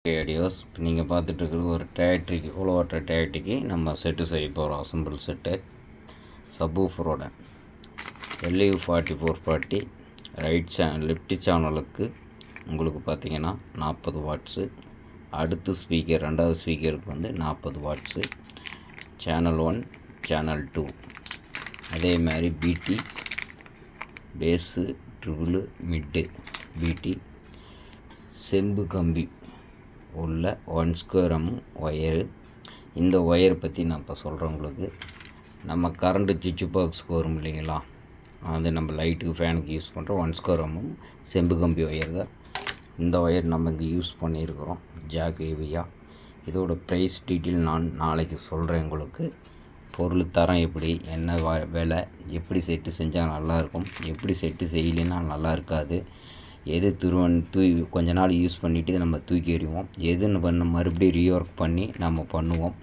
Ideas இப்போ நீங்கள் பார்த்துட்ருக்கிறது ஒரு டேட்ரிக்கு ஃபுல் வாட்டர் டேட்ரிக்கு நம்ம செட்டு செய்ய போகிறோம். அசம்பிள் செட்டு சப்வூஃபரோட LU4440 லெஃப்ட் சேனலுக்கு உங்களுக்கு பார்த்தீங்கன்னா 40 வாட்ஸு. அடுத்த ஸ்பீக்கர் ரெண்டாவது ஸ்பீக்கருக்கு வந்து 40 வாட்ஸு. சேனல் 1 சேனல் 2 அதே மாதிரி பிடி பேஸு ட்ரிபிள் மிட்டு பிடி செம்பு கம்பி உள்ள 1 ஸ்கொயர் ஒயரு. இந்த ஒயரை பற்றி நான் இப்போ சொல்கிறேன் உங்களுக்கு. நம்ம கரண்ட்டு சுவிட்சு பாக்ஸுக்கு வரும் இல்லைங்களா, அது நம்ம லைட்டுக்கு ஃபேனுக்கு யூஸ் பண்ணுறோம் 1 ஸ்கொயர் செம்பு கம்பி ஒயர் தான். இந்த ஒயர் நம்ம இங்கே யூஸ் பண்ணியிருக்கிறோம் ஜாக் ஹெவியாக. இதோட ப்ரைஸ் டீட்டெயில் நான் நாளைக்கு சொல்கிறேன் உங்களுக்கு. பொருள் தரம் எப்படி, என்ன விலை, எப்படி செட்டு செஞ்சால் நல்லாயிருக்கும், எப்படி செட்டு செய்யலைன்னா நல்லா இருக்காது, எது கொஞ்ச நாள் யூஸ் பண்ணிவிட்டு நம்ம தூக்கி எறிவோம், எதுன்னு பண்ண மறுபடியும் ரீஒர்க் பண்ணி நம்ம பண்ணுவோம்.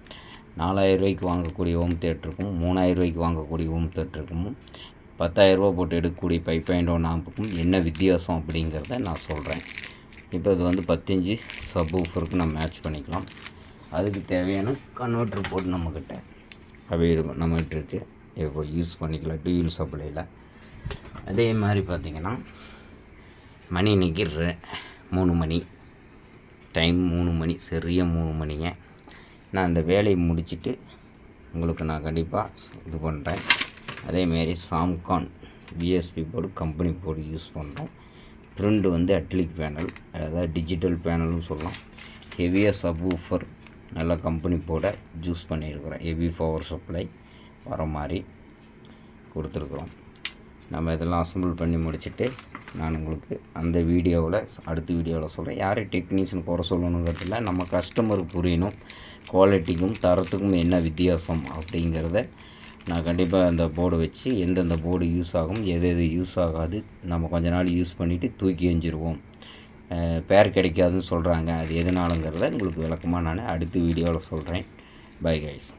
4000 ரூபாய்க்கு வாங்கக்கூடிய ஹோம் தியேட்டருக்கும் 3000 ரூபாய்க்கு வாங்கக்கூடிய ஹோம் தியேட்டருக்கும் 10,000 ரூபா போட்டு எடுக்கக்கூடிய 5.1 ஆம்புக்கும் என்ன வித்தியாசம் அப்படிங்கிறத நான் சொல்கிறேன். இப்போ இது வந்து 10 இன்ச்சு சப்வூஃபருக்கு நம்ம மேட்ச் பண்ணிக்கலாம். அதுக்கு தேவையான கன்வெர்ட்ரு போட்டு நம்மக்கிட்ட நம்மகிட்ட இருக்குது. இப்போ யூஸ் பண்ணிக்கலாம் டியூல் சப்ளையில். அதே மாதிரி பார்த்திங்கன்னா மணி இன்றைக்கி 3 மணி டைம், 3 மணி சரியாக 3 மணிங்க. நான் அந்த வேலையை முடிச்சுட்டு உங்களுக்கு நான் கண்டிப்பாக இது பண்ணுறேன். அதேமாரி சாம்கான் பிஎஸ்பி போர்டு கம்பெனி போர்டு யூஸ் பண்ணுறோம். ப்ரிண்ட் வந்து அட்லிக் பேனல், அதாவது டிஜிட்டல் பேனல்னு சொல்லலாம். ஹெவியாக சப்வூஃபர் நல்லா கம்பெனி போர்டை யூஸ் பண்ணியிருக்கிறோம். ஹெவி பவர் சப்ளை வர மாதிரி கொடுத்துருக்குறோம். நம்ம இதெல்லாம் அசம்பிள் பண்ணி முடிச்சுட்டு நான் உங்களுக்கு அந்த வீடியோவில் அடுத்த வீடியோவில் சொல்கிறேன். யாரும் டெக்னீஷியன் குறை சொல்லணுங்கிறதுல நம்ம கஸ்டமருக்கு புரியணும், குவாலிட்டிக்கும் தரத்துக்கும் என்ன வித்தியாசம் அப்படிங்கிறத நான் கண்டிப்பாக அந்த போர்டு வச்சு எந்தெந்த போர்டு யூஸ் ஆகும், எது யூஸ் ஆகாது, நம்ம கொஞ்ச நாள் யூஸ் பண்ணிவிட்டு தூக்கி எறிஞ்சிருவோம், பேர் கிடைக்காதுன்னு சொல்கிறாங்க, அது எதனாலங்கிறத உங்களுக்கு விளக்கமாக நான் அடுத்த வீடியோவில் சொல்கிறேன். Bye guys.